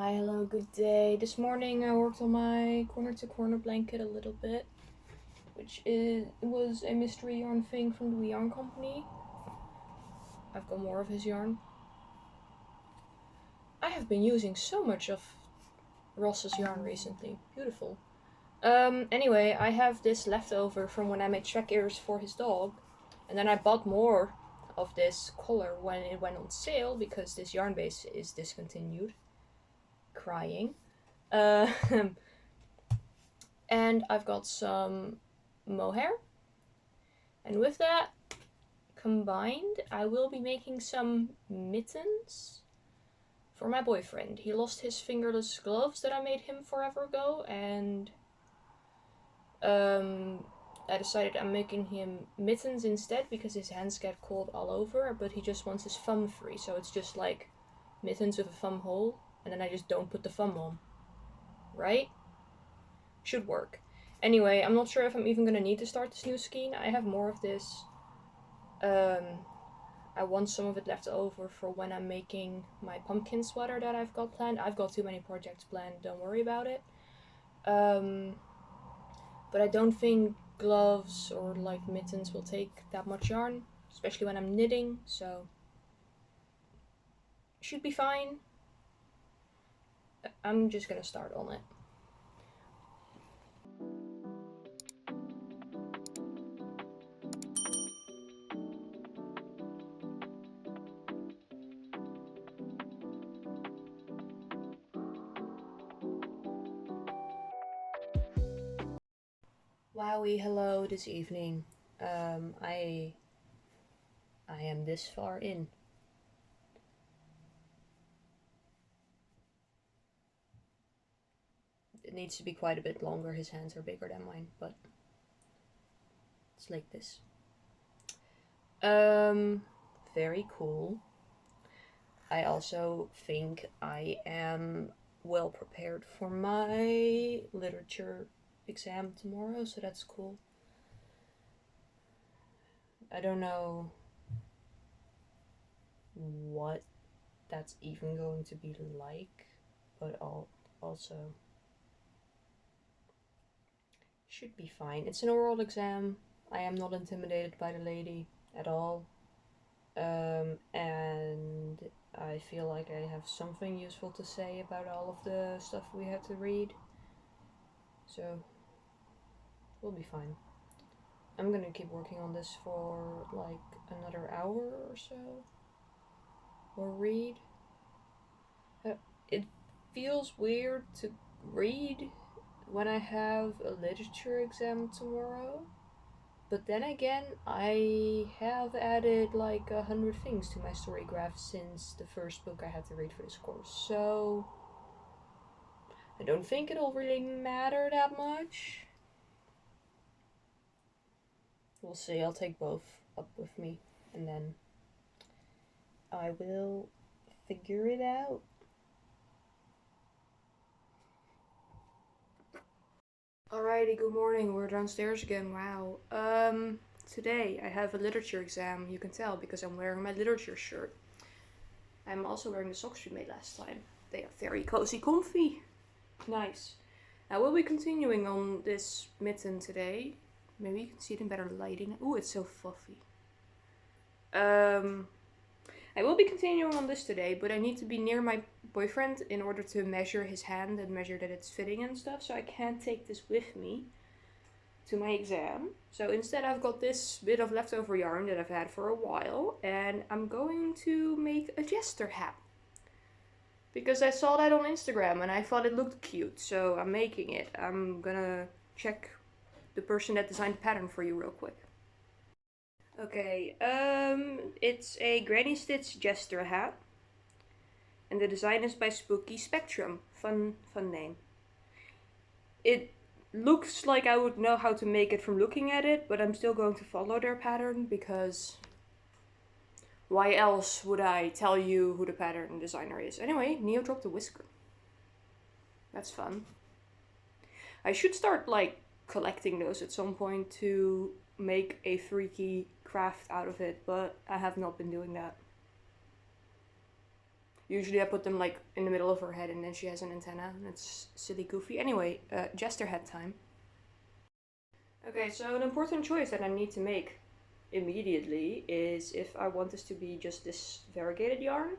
Hi, hello, good day. This morning I worked on my corner-to-corner blanket a little bit, which was a mystery yarn thing from the yarn company. I've got more of his yarn. I have been using so much of Ross's yarn recently. Beautiful. Anyway, I have this leftover from when I made track ears for his dog, and then I bought more of this color when it went on sale because this yarn base is discontinued. Crying. Uh, and I've got some mohair. And with that combined, I will be making some mittens for my boyfriend. He lost his fingerless gloves that I made him forever ago, and I decided I'm making him mittens instead because his hands get cold all over, but he just wants his thumb free, so it's just like mittens with a thumb hole, and then I just don't put the thumb on. Right? Should work. Anyway, I'm not sure if I'm even gonna need to start this new skein. I have more of this. I want some of it left over for when I'm making my pumpkin sweater that I've got planned. I've got too many projects planned, don't worry about it. But I don't think gloves or like mittens will take that much yarn, especially when I'm knitting, so should be fine. I'm just gonna start on it. Wowie, hello this evening. I am this far in. It needs to be quite a bit longer. His hands are bigger than mine, but it's like this. Very cool. I also think I am well prepared for my literature exam tomorrow, so that's cool. I don't know what that's even going to be like, but also should be fine. It's an oral exam. I am not intimidated by the lady at all. And I feel like I have something useful to say about all of the stuff we had to read. So, we'll be fine. I'm gonna keep working on this for like another hour or so. Or read. It feels weird to read when I have a literature exam tomorrow. But then again, I have added like 100 things to my story graph since the first book I had to read for this course. So I don't think it'll really matter that much. We'll see. I'll take both up with me and then I will figure it out. Alrighty, good morning. We're downstairs again. Wow. Today I have a literature exam. You can tell because I'm wearing my literature shirt. I'm also wearing the socks we made last time. They are very cozy, comfy. Nice. Now we'll be continuing on this mitten today. Maybe you can see it in better lighting. Ooh, it's so fluffy. I will be continuing on this today, but I need to be near my boyfriend in order to measure his hand and measure that it's fitting and stuff, so I can't take this with me to my exam. So instead I've got this bit of leftover yarn that I've had for a while, and I'm going to make a jester hat. Because I saw that on Instagram and I thought it looked cute, so I'm making it. I'm gonna check the person that designed the pattern for you real quick. Okay, it's a granny stitch jester hat. And the design is by Spooky.Spectrum. Fun name. It looks like I would know how to make it from looking at it, but I'm still going to follow their pattern because why else would I tell you who the pattern designer is? Anyway, Neo dropped a whisker. That's fun. I should start like collecting those at some point to make a freaky craft out of it, but I have not been doing that. Usually I put them like in the middle of her head and then she has an antenna. And it's silly goofy. Anyway, jester head time. Okay, so an important choice that I need to make immediately is if I want this to be just this variegated yarn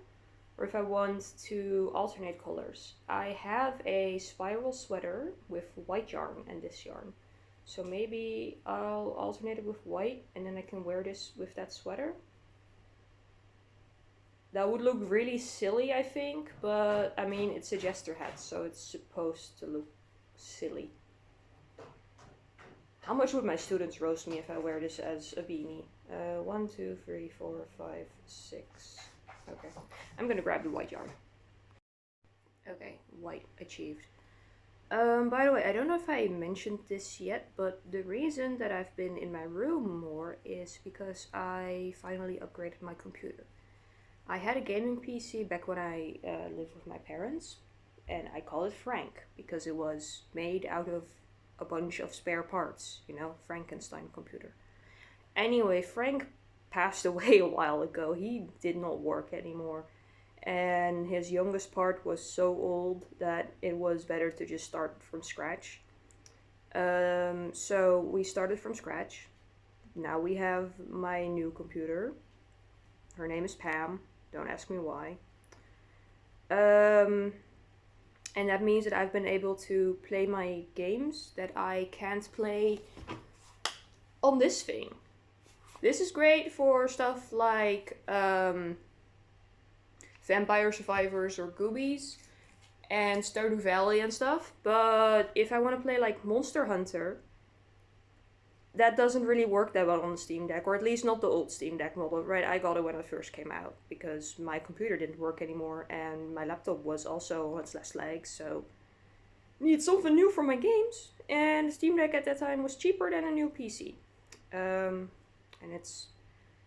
or if I want to alternate colors. I have a spiral sweater with white yarn and this yarn. So maybe I'll alternate it with white and then I can wear this with that sweater. That would look really silly, I think, but I mean, it's a jester hat, so it's supposed to look silly. How much would my students roast me if I wear this as a beanie? 1, 2, 3, 4, 5, 6. Okay, I'm gonna grab the white yarn. Okay, white achieved. By the way, I don't know if I mentioned this yet, but the reason that I've been in my room more is because I finally upgraded my computer. I had a gaming PC back when I lived with my parents, and I call it Frank because it was made out of a bunch of spare parts, you know, Frankenstein computer. Anyway, Frank passed away a while ago. He did not work anymore, and his youngest part was so old that it was better to just start from scratch. So we started from scratch. Now we have my new computer. Her name is Pam. Don't ask me why. And that means that I've been able to play my games that I can't play on this thing. This is great for stuff like Vampire Survivors or Goobies and Stardew Valley and stuff. But if I want to play like Monster Hunter, that doesn't really work that well on the Steam Deck, or at least not the old Steam Deck model, right? I got it when it first came out because my computer didn't work anymore and my laptop was also on its last legs, so I needed something new for my games. And the Steam Deck at that time was cheaper than a new PC. And it's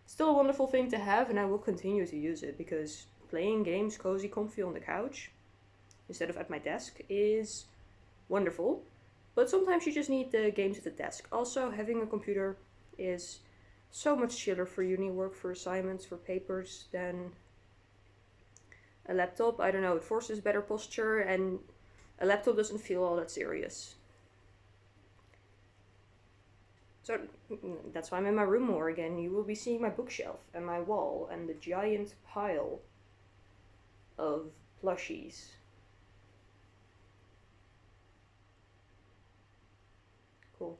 still a wonderful thing to have, and I will continue to use it because playing games cozy, comfy on the couch instead of at my desk is wonderful. But sometimes you just need the games at the desk. Also, having a computer is so much chiller for uni work, for assignments, for papers than a laptop. I don't know, it forces better posture and a laptop doesn't feel all that serious. So that's why I'm in my room more again. You will be seeing my bookshelf and my wall and the giant pile of plushies. Cool.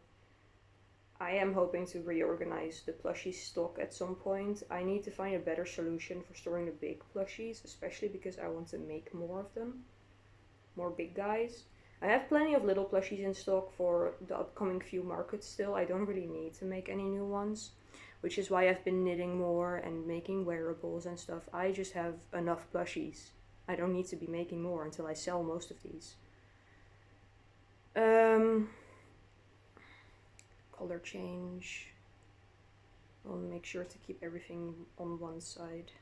I am hoping to reorganize the plushie stock at some point. I need to find a better solution for storing the big plushies, especially because I want to make more of them. More big guys. I have plenty of little plushies in stock for the upcoming few markets still. I don't really need to make any new ones, which is why I've been knitting more and making wearables and stuff. I just have enough plushies. I don't need to be making more until I sell most of these. Color change. I'll make sure to keep everything on one side.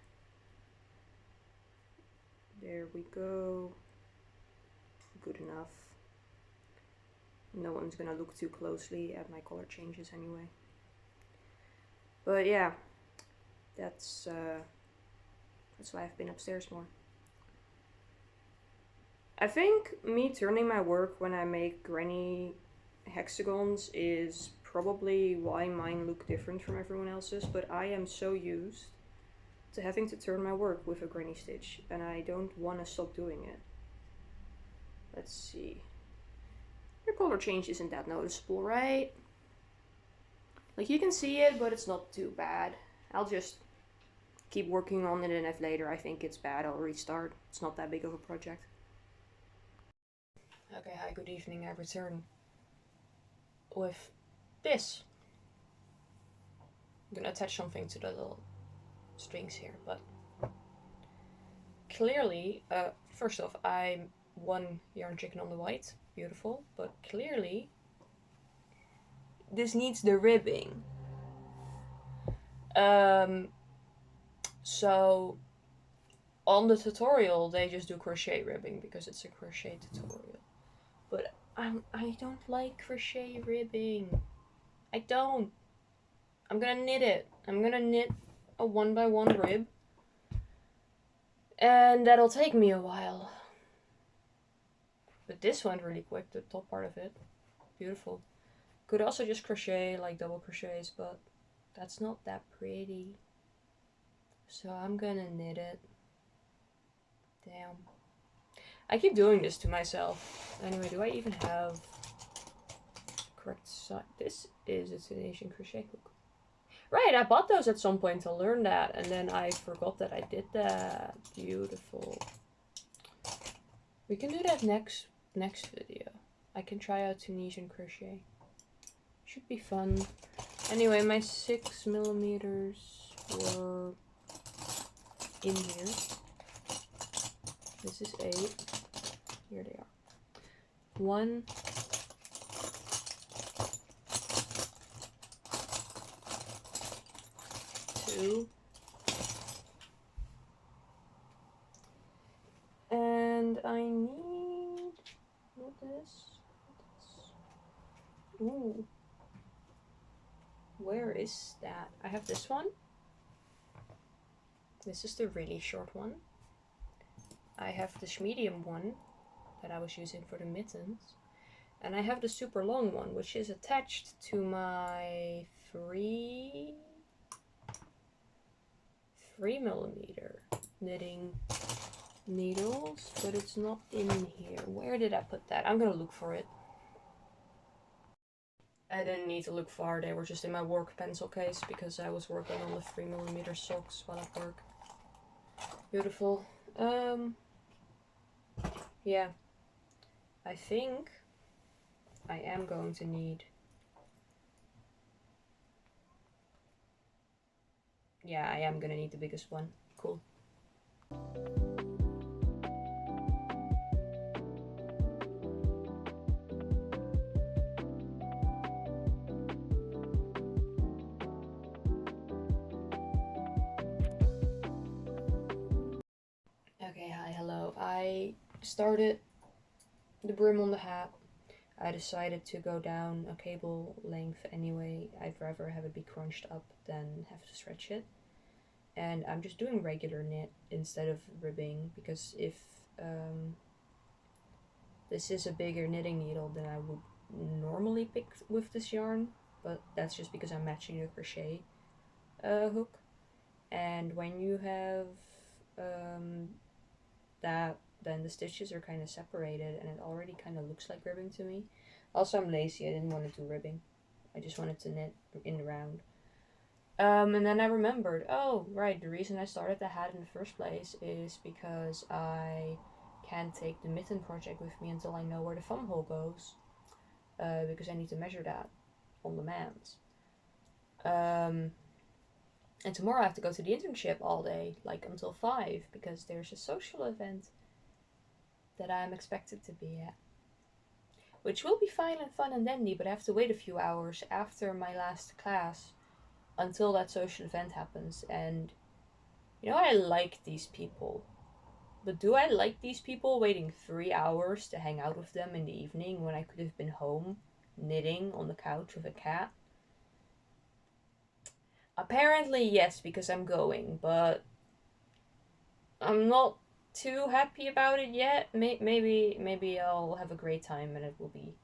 There we go. Good enough. No one's gonna look too closely at my color changes anyway. But yeah, that's why I've been upstairs more. I think me turning my work when I make granny hexagons is probably why mine look different from everyone else's, but I am so used to having to turn my work with a granny stitch and I don't want to stop doing it. Let's see. Your color change isn't that noticeable, right? Like you can see it, but it's not too bad. I'll just keep working on it, and if later I think it's bad, I'll restart. It's not that big of a project. Okay, hi, good evening. I return with this. I'm gonna attach something to the little strings here, but clearly, first off, I'm one yarn chicken on the white, beautiful, but clearly this needs the ribbing. So on the tutorial they just do crochet ribbing because it's a crochet tutorial, but I don't like crochet ribbing. I don't. I'm gonna knit it. I'm gonna knit a 1x1 rib And that'll take me a while. But this went really quick, the top part of it. Beautiful. Could also just crochet, like double crochets, but that's not that pretty. So I'm gonna knit it. Damn. I keep doing this to myself. Anyway, do I even have correct side? This is a Tunisian crochet hook. Right, I bought those at some point to learn that, and then I forgot that I did that. Beautiful. We can do that next video. I can try out Tunisian crochet. Should be fun. Anyway, my 6mm were in here. This is 8. Here they are. 1, 2, and I need this. Ooh, where is that? I have this one. This is the really short one. I have this medium one that I was using for the mittens. And I have the super long one, which is attached to my 3mm knitting needles, but it's not in here. Where did I put that? I'm gonna look for it. I didn't need to look far, they were just in my work pencil case because I was working on the 3mm socks while at work. Beautiful. Yeah. I think I am going to need... Yeah, I am gonna need the biggest one. Cool. Okay, hi, hello. I started the brim on the hat. I decided to go down a cable length anyway. I'd rather have it be crunched up than have to stretch it. And I'm just doing regular knit instead of ribbing, because if this is a bigger knitting needle than I would normally pick with this yarn, but that's just because I'm matching the crochet hook. And when you have that, then the stitches are kind of separated and it already kind of looks like ribbing to me. Also, I'm lazy, I didn't want to do ribbing. I just wanted to knit in the round. And then I remembered, oh, right, the reason I started the hat in the first place is because I can't take the mitten project with me until I know where the thumb hole goes. Because I need to measure that on the mans. And tomorrow I have to go to the internship all day, like until 5, because there's a social event that I'm expected to be at. Which will be fine and fun and dandy, but I have to wait a few hours after my last class until that social event happens. And you know, I like these people, but do I like these people waiting 3 hours to hang out with them in the evening when I could have been home knitting on the couch with a cat? Apparently yes, because I'm going, but I'm not too happy about it yet. Maybe I'll have a great time and it will be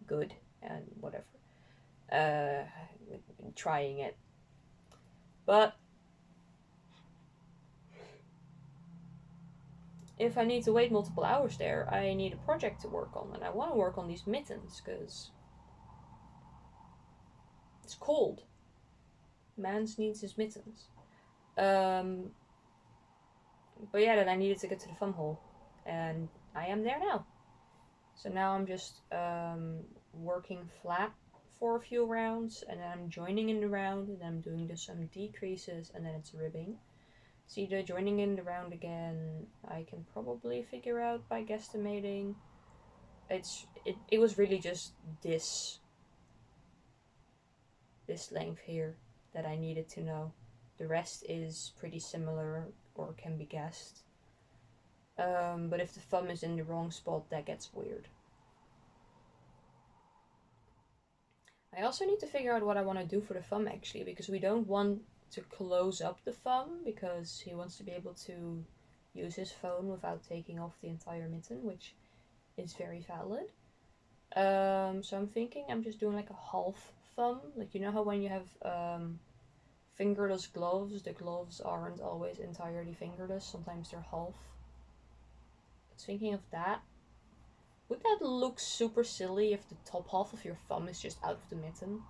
good and whatever. Trying it. But if I need to wait multiple hours there, I need a project to work on, and I want to work on these mittens because it's cold. Mans needs his mittens. But yeah, then I needed to get to the thumb hole, and I am there now. So now I'm just working flat for a few rounds, and then I'm joining in the round, and then I'm doing just some decreases, and then it's ribbing. See, the joining in the round again, I can probably figure out by guesstimating. It was really just this length here that I needed to know. The rest is pretty similar or can be guessed. But if the thumb is in the wrong spot, that gets weird. I also need to figure out what I want to do for the thumb actually, because we don't want to close up the thumb because he wants to be able to use his phone without taking off the entire mitten, which is very valid. So I'm thinking I'm just doing like a half thumb. Like, you know how when you have fingerless gloves, the gloves aren't always entirely fingerless, sometimes they're half. I was thinking of that. Would that look super silly if the top half of your thumb is just out of the mitten?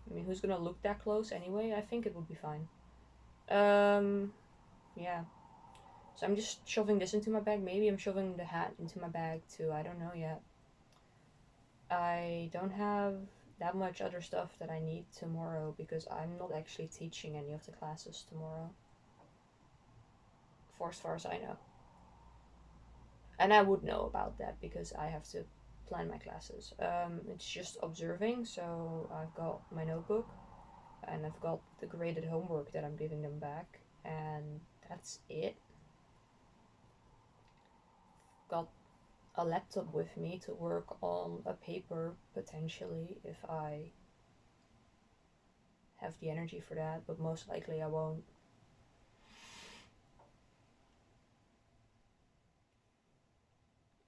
I mean, who's gonna look that close anyway? I think it would be fine. Yeah. So I'm just shoving this into my bag. Maybe I'm shoving the hat into my bag too. I don't know yet. I don't have that much other stuff that I need tomorrow because I'm not actually teaching any of the classes tomorrow. For as far as I know. And I would know about that because I have to plan my classes. It's just observing, so I've got my notebook and I've got the graded homework that I'm giving them back, and that's it. Got a laptop with me to work on a paper potentially if I have the energy for that, but most likely I won't.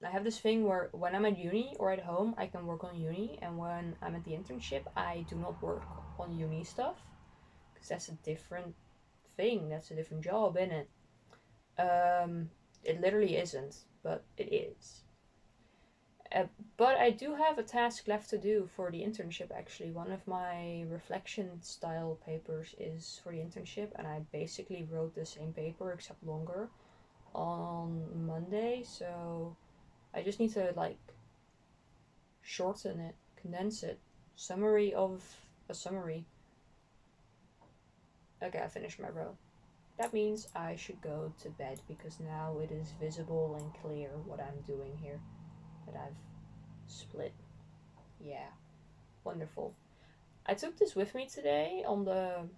I have this thing where when I'm at uni or at home, I can work on uni, and when I'm at the internship, I do not work on uni stuff because that's a different thing. That's a different job, isn't it? It literally isn't, but it is. But I do have a task left to do for the internship actually. One of my reflection style papers is for the internship, and I basically wrote the same paper except longer on Monday, so I just need to like shorten it, condense it. Summary of a summary. Okay, I finished my row. That means I should go to bed because now it is visible and clear what I'm doing here. That I've split. Yeah, wonderful. I took this with me today on the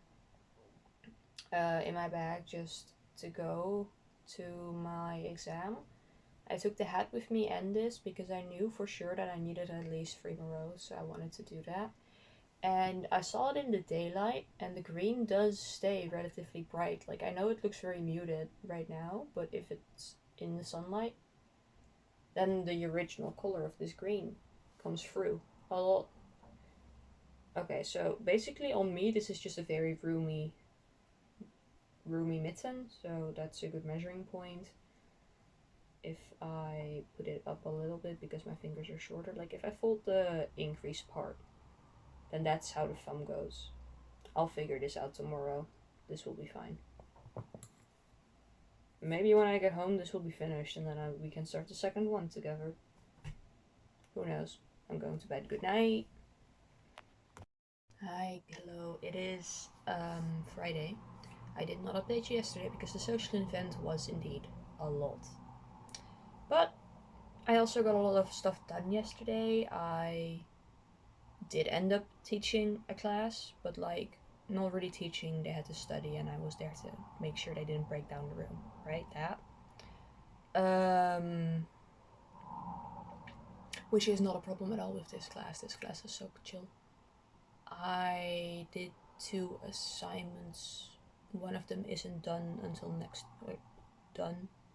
in my bag just to go to my exam. I took the hat with me and this because I knew for sure that I needed at least 3 rows, so I wanted to do that. And I saw it in the daylight, and the green does stay relatively bright. Like, I know it looks very muted right now, but if it's in the sunlight, then the original color of this green comes through a lot. Okay, so basically on me, this is just a very roomy mitten, so that's a good measuring point. If I put it up a little bit because my fingers are shorter, like if I fold the increase part, then that's how the thumb goes. I'll figure this out tomorrow. This will be fine. Maybe when I get home this will be finished and then we can start the second one together. Who knows? I'm going to bed. Good night. Hi, hello. It is Friday. I did not update you yesterday because the social event was indeed a lot. But I also got a lot of stuff done yesterday. I did end up teaching a class, but like not really teaching, they had to study and I was there to make sure they didn't break down the room, right? That. Which is not a problem at all with this class. This class is so chill. I did 2 assignments. One of them isn't done until next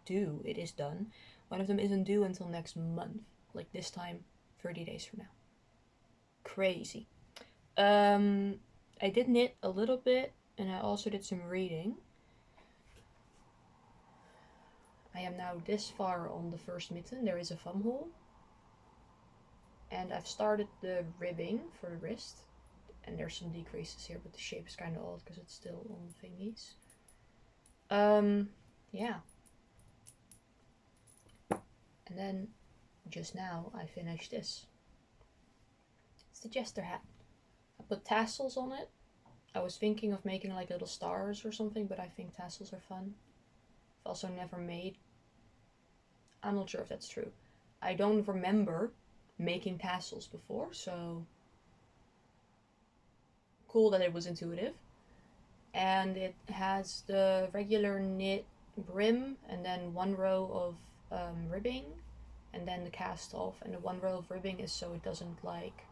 due. It is done. One of them isn't due until next month. Like this time, 30 days from now. Crazy. I did knit a little bit, and I also did some reading. I am now this far on the first mitten. There is a thumb hole. And I've started the ribbing for the wrist. And there's some decreases here, but the shape is kind of odd because it's still on the thingies. Yeah. And then, just now, I finished this. It's the jester hat. I put tassels on it. I was thinking of making like little stars or something, but I think tassels are fun. I've also never made... I'm not sure if that's true. I don't remember making tassels before, so... Cool that it was intuitive. And it has the regular knit brim and then 1 row of ribbing and then the cast off, and the 1 row of ribbing is so it doesn't like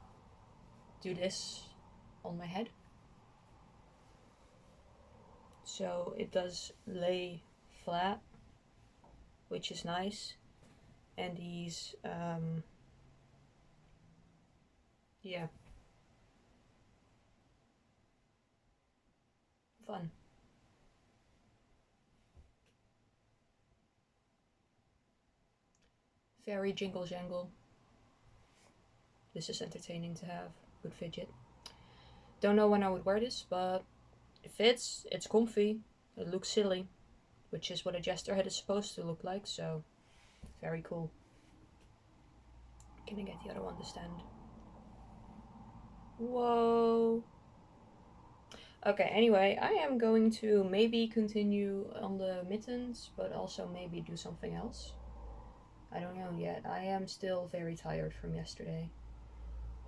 do this on my head. so it does lay flat, which is nice. And these, yeah, fun. Very jingle jangle. This is entertaining to have. Good fidget. Don't know when I would wear this, but it fits. It's comfy. It looks silly, which is what a jester head is supposed to look like, so very cool. Can I get the other one to stand? Whoa. Okay, anyway, I am going to maybe continue on the mittens, but also maybe do something else. I don't know yet. I am still very tired from yesterday.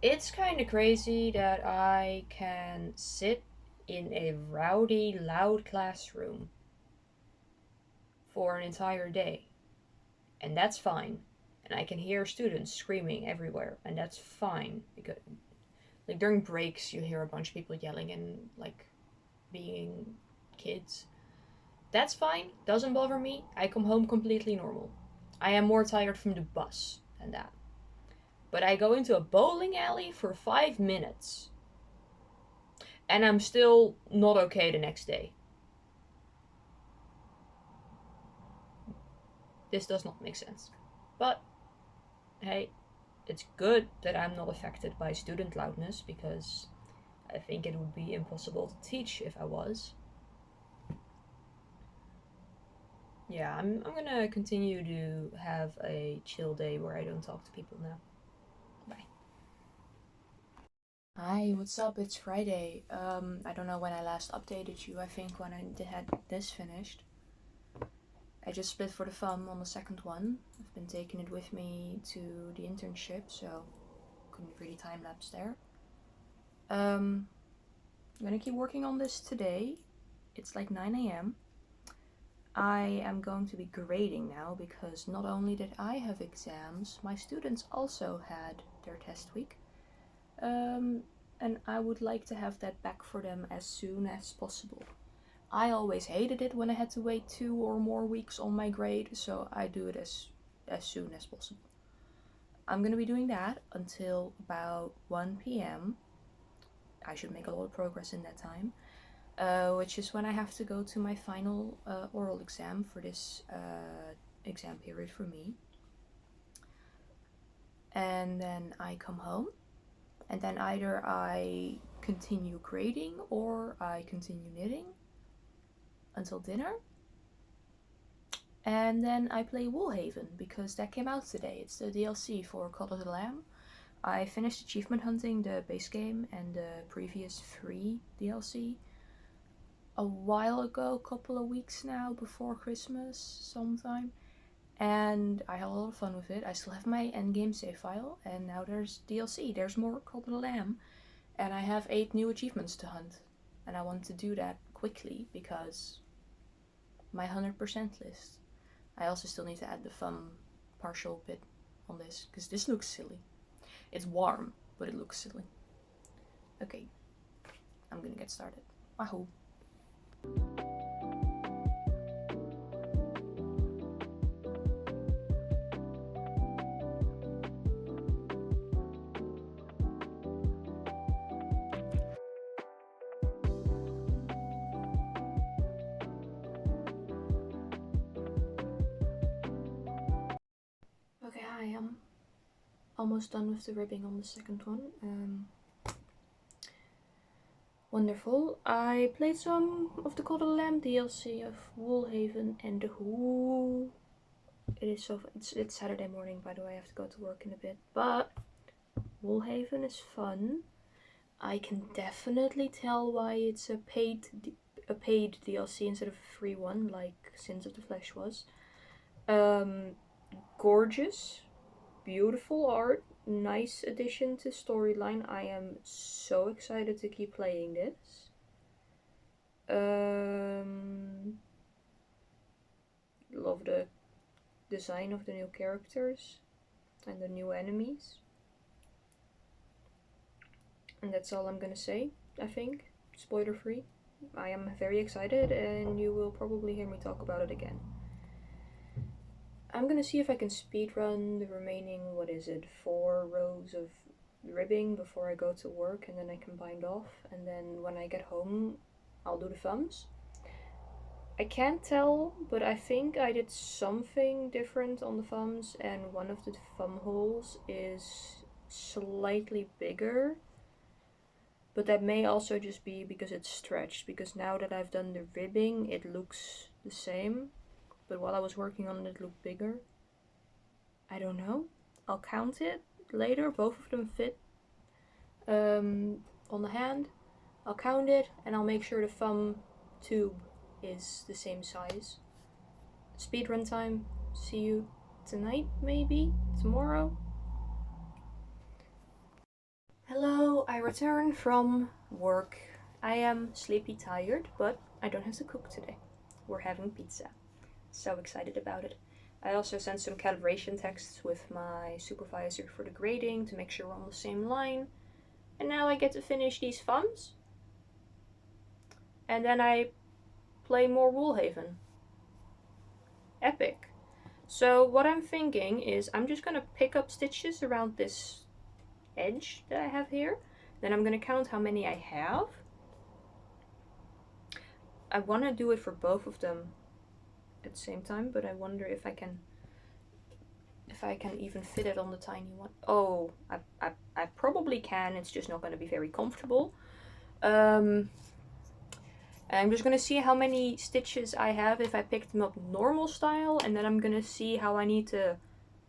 It's kind of crazy that I can sit in a rowdy, loud classroom for an entire day, and that's fine. And I can hear students screaming everywhere, and that's fine because, like, during breaks, you hear a bunch of people yelling and like being kids. That's fine, doesn't bother me. I come home completely normal. I am more tired from the bus than that. But I go into a bowling alley for 5 minutes and I'm still not okay the next day. This does not make sense. But hey, it's good that I'm not affected by student loudness because I think it would be impossible to teach if I was. Yeah, I'm gonna continue to have a chill day where I don't talk to people now. Bye. Hi, what's up? It's Friday. I don't know when I last updated you. I think when I had this finished. I just split for the fun on the second one. I've been taking it with me to the internship, so couldn't really time lapse there. I'm gonna keep working on this today. It's like 9 a.m. I am going to be grading now because not only did I have exams, my students also had their test week. And I would like to have that back for them as soon as possible. I always hated it when I had to wait 2 or more weeks on my grade, so I do it as soon as possible. I'm gonna be doing that until about 1 p.m. I should make a lot of progress in that time, which is when I have to go to my final oral exam for this exam period for me. And then I come home, and then either I continue grading or I continue knitting until dinner. And then I play Woolhaven because that came out today. It's the DLC for Call of the Lamb. I finished achievement hunting the base game and the previous free DLC a while ago, a couple of weeks now, before Christmas sometime. And I had a lot of fun with it. I still have my endgame save file, and now there's DLC. There's more Call of the Lamb, and I have 8 new achievements to hunt. And I want to do that quickly because my 100% list. I also still need to add the fun partial bit on this because this looks silly. It's warm, but it looks silly. Okay, I'm gonna get started. Wahoo! Okay, hi, I'm almost done with the ribbing on the second one. Wonderful. I played some of the Call of the Lamb DLC of Woolhaven and the Who. It is so. It's Saturday morning, by the way. I have to go to work in a bit, but Woolhaven is fun. I can definitely tell why it's a paid DLC instead of a free one, like Sins of the Flesh was. Gorgeous, beautiful art, nice addition to storyline. I am so excited to keep playing this. Love the design of the new characters and the new enemies. And that's all I'm gonna say, I think. Spoiler free. I am very excited, and you will probably hear me talk about it again. I'm gonna see if I can speedrun the remaining, what is it, 4 rows of ribbing before I go to work, and then I can bind off, and then when I get home I'll do the thumbs. I can't tell, but I think I did something different on the thumbs, and one of the thumb holes is slightly bigger. But that may also just be because it's stretched, because now that I've done the ribbing, it looks the same. But while I was working on it, it looked bigger. I don't know. I'll count it later. Both of them fit on the hand. I'll count it, and I'll make sure the thumb tube is the same size. Speedrun time. See you tonight, maybe? Tomorrow? Hello, I return from work. I am sleepy tired, but I don't have to cook today. We're having pizza. So excited about it. I also sent some calibration texts with my supervisor for the grading to make sure we're on the same line. And now I get to finish these thumbs. And then I play more Woolhaven. Epic. So what I'm thinking is I'm just gonna pick up stitches around this edge that I have here. Then I'm gonna count how many I have. I wanna do it for both of them at the same time, but I wonder if I can even fit it on the tiny one. Oh, I probably can. It's just not going to be very comfortable. I'm just going to see how many stitches I have if I pick them up normal style, and then I'm going to see how I need to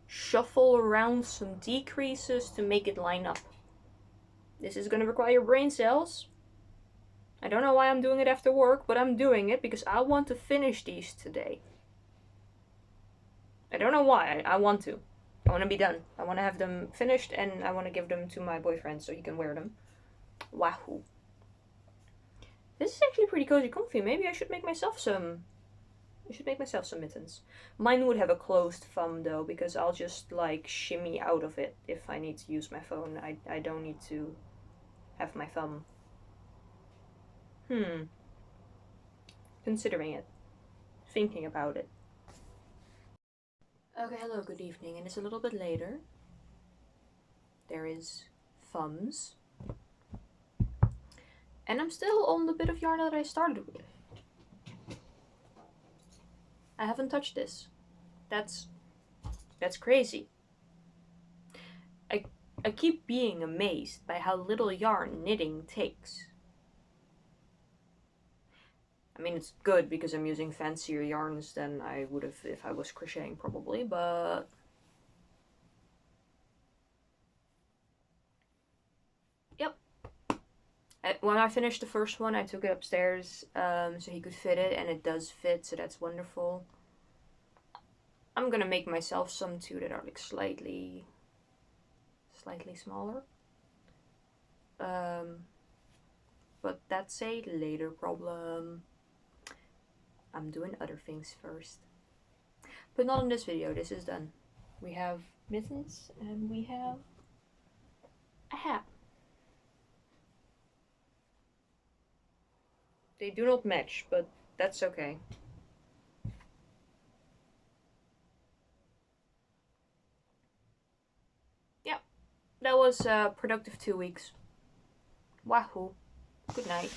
shuffle around some decreases to make it line up. This is going to require brain cells. I don't know why I'm doing it after work, but I'm doing it because I want to finish these today. I don't know why. I want to. I want to be done. I want to have them finished, and I want to give them to my boyfriend so he can wear them. Wahoo. This is actually pretty cozy comfy. Maybe I should make myself some... mittens. Mine would have a closed thumb though, because I'll just like shimmy out of it if I need to use my phone. I don't need to have my thumb. Considering it. Thinking about it. Okay, hello, good evening, and it's a little bit later. There is thumbs. And I'm still on the bit of yarn that I started with. I haven't touched this. That's crazy. I keep being amazed by how little yarn knitting takes. I mean, it's good because I'm using fancier yarns than I would have if I was crocheting probably, but... Yep. When I finished the first one, I took it upstairs so he could fit it, and it does fit, so that's wonderful. I'm gonna make myself some too that are like slightly smaller. But that's a later problem. I'm doing other things first. But not in this video, this is done. We have mittens and we have a hat. They do not match, but that's okay. Yeah, that was a productive 2 weeks. Wahoo. Good night.